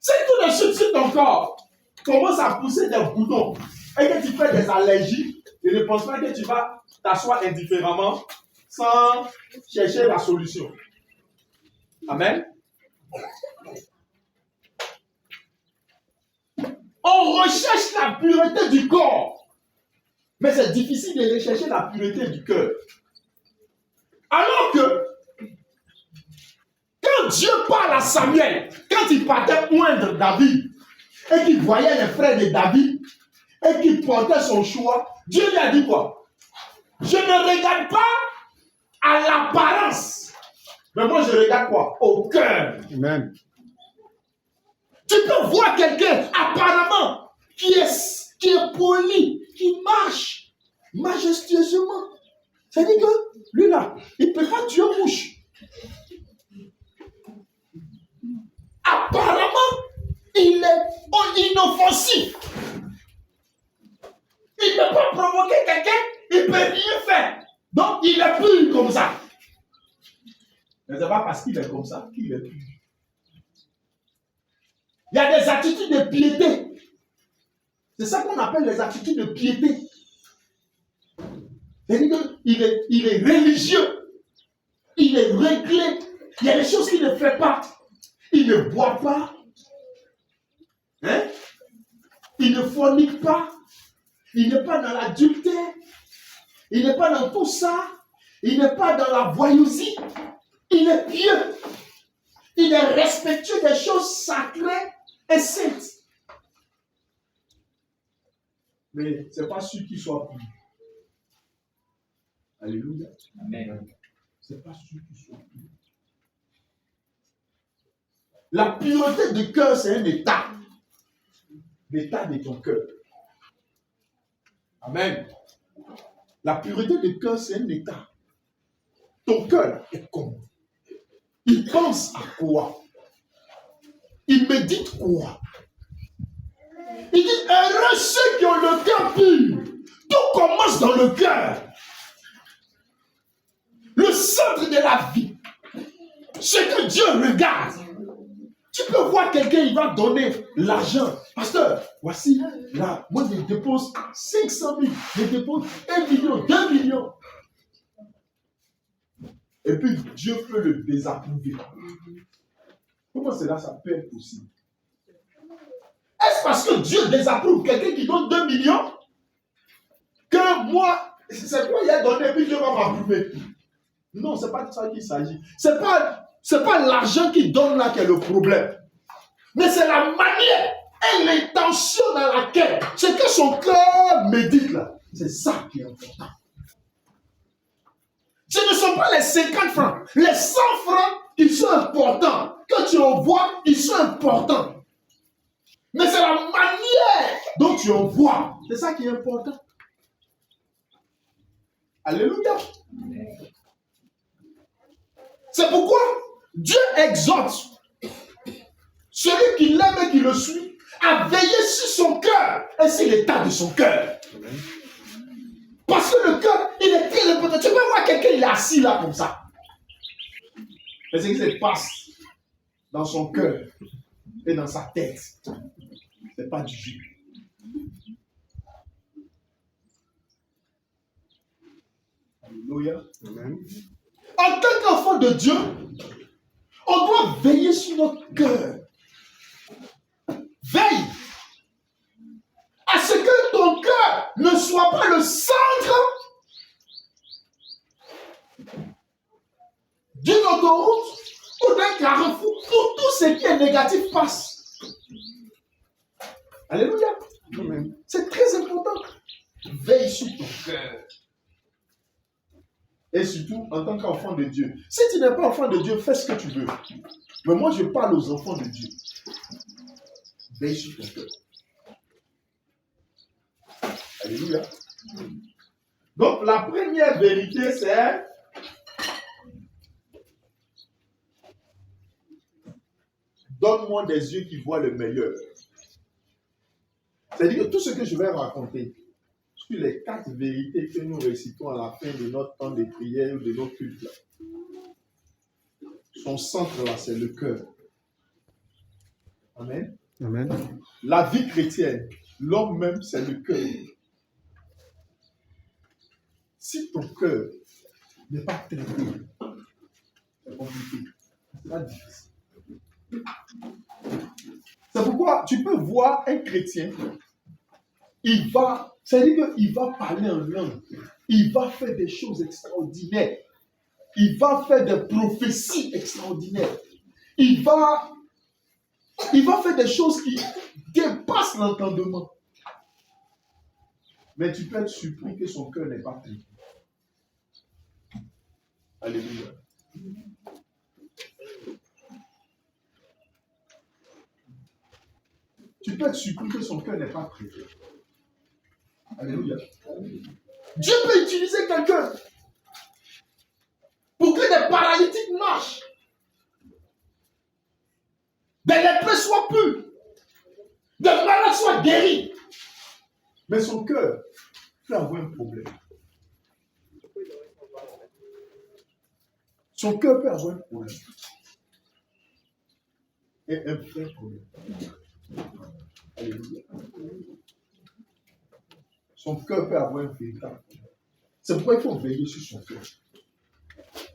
Si tout de suite, si ton corps commence à pousser des boutons et que tu fais des allergies, je ne pense pas que tu vas t'asseoir indifféremment sans chercher la solution. Amen. On recherche la pureté du corps, mais c'est difficile de rechercher la pureté du cœur. Alors que quand Dieu parle à Samuel, quand il partait oindre David, et qu'il voyait les frères de David, et qu'il portait son choix, Dieu lui a dit quoi? Je ne regarde pas à l'apparence, mais moi je regarde quoi? Au cœur. Amen. Tu peux voir quelqu'un apparemment qui est poli, qui marche majestueusement. C'est-à-dire que lui là, il ne peut pas tuer une mouche. Apparemment, il est inoffensif. Il ne peut pas provoquer quelqu'un, il ne peut rien faire. Donc, il est pur comme ça. Mais ce n'est pas parce qu'il est comme ça qu'il est pur. Il y a des attitudes de piété. C'est ça qu'on appelle les attitudes de piété. C'est-à-dire qu'il est religieux. Il est réglé. Il y a des choses qu'il ne fait pas. Il ne boit pas. Hein? Il ne fornique pas. Il n'est pas dans l'adultère. Il n'est pas dans tout ça. Il n'est pas dans la voyousie. Il est pieux. Il est respectueux des choses sacrées et saintes. Mais ce n'est pas sûr qu'il soit pur. Alléluia. Amen. Ce n'est pas sûr qu'il soit pur. La pureté du cœur, c'est un état. L'état de ton cœur. Amen. La pureté du cœur, c'est un état. Ton cœur est comment? Il pense à quoi? Il médite quoi? Il dit, heureux ceux qui ont le cœur pur. Tout commence dans le cœur. Le centre de la vie. Ce que Dieu regarde. Tu peux voir quelqu'un, il va donner l'argent. Pasteur, voici, là, moi je dépose 500 000, je dépose 1 million, 2 millions. Et puis Dieu peut le désapprouver. Comment cela s'appelle possible? Est-ce parce que Dieu désapprouve quelqu'un qui donne 2 millions que moi, c'est quoi il a donné et puis Dieu va m'approuver? Non, ce n'est pas de ça qu'il s'agit. Ce n'est pas l'argent qu'il donne là qui est le problème. Mais c'est la manière et l'intention dans laquelle, ce que son cœur médite là, c'est ça qui est important. Ce ne sont pas les 50 francs, les 100 francs, ils sont importants. Quand tu en vois, ils sont importants. Mais c'est la manière dont tu en vois, c'est ça qui est important. Alléluia. C'est pourquoi Dieu exhorte celui qui l'aime et qui le suit à veiller sur son cœur et sur l'état de son cœur. Parce que le cœur, il est très important. Tu peux voir quelqu'un, il est assis là comme ça. Mais ce qui se passe dans son cœur et dans sa tête, ce n'est pas du jus. Alléluia. En tant qu'enfant de Dieu, on doit veiller sur notre cœur. Veille à ce que ton cœur ne soit pas le centre d'une autoroute ou d'un carrefour où tout ce qui est négatif passe. Alléluia. C'est très important. Veille sur ton cœur. Et surtout, en tant qu'enfant de Dieu. Si tu n'es pas enfant de Dieu, fais ce que tu veux. Mais moi, je parle aux enfants de Dieu. Veille sur ton cœur. Alléluia. Donc, la première vérité, c'est donne-moi des yeux qui voient le meilleur. C'est-à-dire que tout ce que je vais raconter sur les 4 vérités que nous récitons à la fin de notre temps de prière ou de nos cultes, là, son centre là, c'est le cœur. Amen. Amen. La vie chrétienne, l'homme même, c'est le cœur. Si ton cœur n'est pas traité, c'est compliqué. C'est pas difficile. C'est pourquoi tu peux voir un chrétien, c'est-à-dire qu'il va parler en langue, il va faire des choses extraordinaires, il va faire des prophéties extraordinaires, il va faire des choses qui dépassent l'entendement. Mais tu peux être surpris que son cœur n'est pas traité. Alléluia. Tu peux être surpris que son cœur n'est pas traité. Alléluia. Dieu peut utiliser quelqu'un pour que des paralytiques marchent, des lépreux soient purs, des malades soient guéris. Mais son cœur peut avoir un problème. Son cœur peut avoir un problème. Et un vrai problème. Alléluia. Son cœur peut avoir un véritable problème. C'est pourquoi il faut veiller sur son cœur.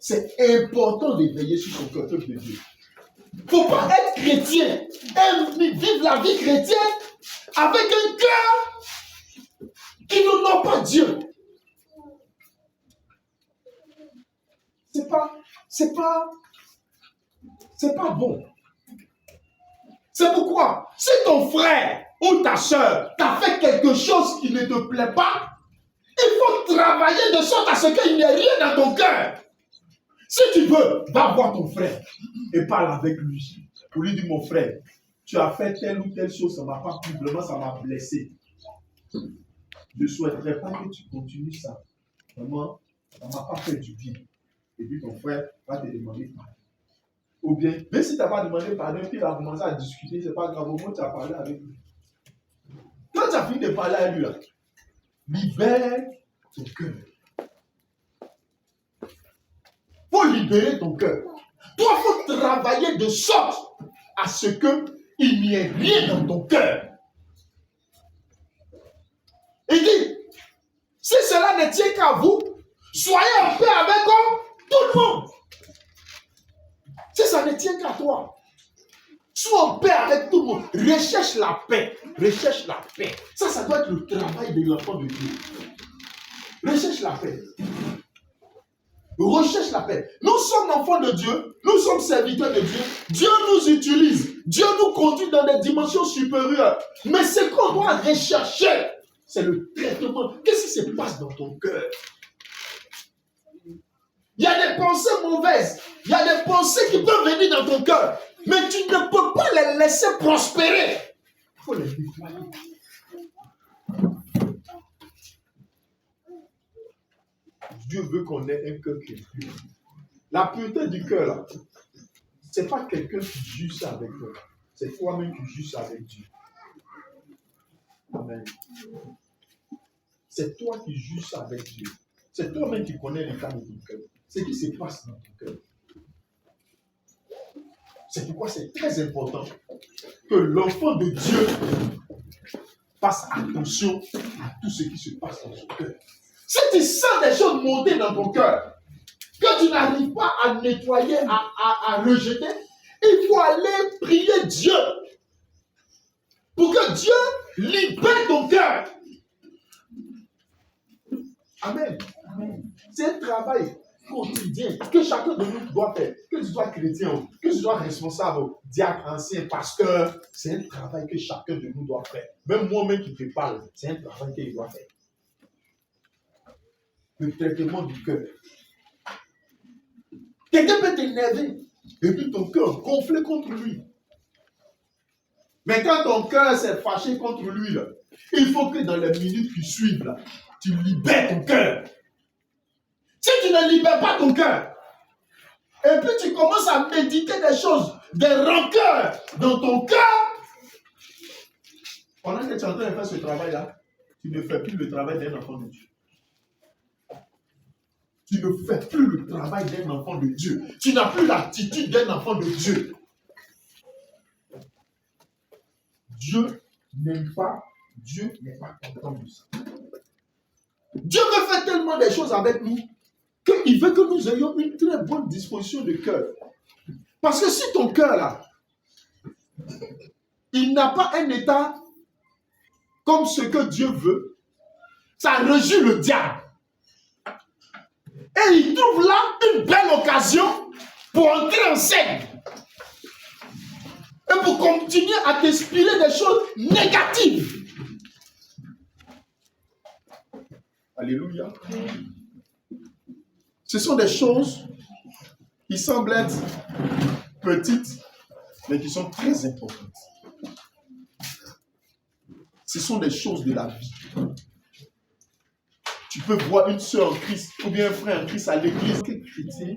C'est important de veiller sur son cœur, peuple de Dieu. Il ne faut pas être chrétien et vivre la vie chrétienne avec un cœur qui n'honore pas Dieu. C'est pas bon. C'est pourquoi, si ton frère ou ta soeur t'a fait quelque chose qui ne te plaît pas, il faut travailler de sorte à ce qu'il n'y ait rien dans ton cœur. Si tu veux, va voir ton frère et parle avec lui. Pour lui dire, mon frère, tu as fait telle ou telle chose, ça ne m'a pas plu, vraiment ça m'a blessé. Je ne souhaiterais pas que tu continues ça. Vraiment, ça ne m'a pas fait du bien. Et puis ton frère va te demander pardon. Ou bien, même si tu n'as pas demandé pardon, puis il a commencé à discuter, c'est pas grave, au moins tu as parlé avec lui. Quand tu as fini de parler avec lui, là, libère ton cœur. Il faut libérer ton cœur. Toi, il faut travailler de sorte à ce qu'il n'y ait rien dans ton cœur. Il dit, si cela ne tient qu'à vous, soyez en paix avec tout le monde. Si ça ne tient qu'à toi, sois en paix avec tout le monde. Recherche la paix. Recherche la paix. Ça doit être le travail de l'enfant de Dieu. Recherche la paix. Recherche la paix. Nous sommes enfants de Dieu. Nous sommes serviteurs de Dieu. Dieu nous utilise. Dieu nous conduit dans des dimensions supérieures. Mais ce qu'on doit rechercher, c'est le traitement. Qu'est-ce qui se passe dans ton cœur? Il y a des pensées mauvaises. Il y a des pensées qui peuvent venir dans ton cœur. Mais tu ne peux pas les laisser prospérer. Il faut les déployer. Dieu veut qu'on ait un cœur qui est pur. La pureté du cœur, là, ce n'est pas quelqu'un qui juge ça avec toi. C'est toi-même qui juges ça avec Dieu. Amen. C'est toi qui juges ça avec Dieu. C'est toi-même qui connais l'état de ton cœur. Ce qui se passe dans ton cœur. C'est pourquoi c'est très important que l'enfant de Dieu fasse attention à tout ce qui se passe dans son cœur. Si tu sens des choses monter dans ton cœur, que tu n'arrives pas à nettoyer, à rejeter, il faut aller prier Dieu pour que Dieu libère ton cœur. Amen. Amen. C'est un travail quotidien que chacun de nous doit faire. Que tu sois chrétien, que tu sois responsable, diacre, ancien, pasteur, c'est un travail que chacun de nous doit faire. Même moi-même qui te parle, c'est un travail qu'il doit faire. Le traitement du cœur. Quelqu'un peut t'énerver et puis ton cœur gonflé contre lui. Mais quand ton cœur s'est fâché contre lui, là, il faut que dans les minutes qui suivent, là, tu libères ton cœur. Si tu ne libères pas ton cœur, et puis tu commences à méditer des choses, des rancœurs dans ton cœur, pendant que tu es en train de faire ce travail-là, tu ne fais plus le travail d'un enfant de Dieu. Tu ne fais plus le travail d'un enfant de Dieu. Tu n'as plus l'attitude d'un enfant de Dieu. Dieu n'aime pas, Dieu n'est pas content de ça. Dieu veut faire tellement de choses avec nous qu'il veut que nous ayons une très bonne disposition de cœur. Parce que si ton cœur là, il n'a pas un état comme ce que Dieu veut, ça réjouit le diable. Et il trouve là une belle occasion pour entrer en scène. Et pour continuer à t'inspirer des choses négatives. Alléluia. Ce sont des choses qui semblent être petites, mais qui sont très importantes. Ce sont des choses de la vie. Tu peux voir une sœur en Christ ou bien un frère en Christ à l'église chrétien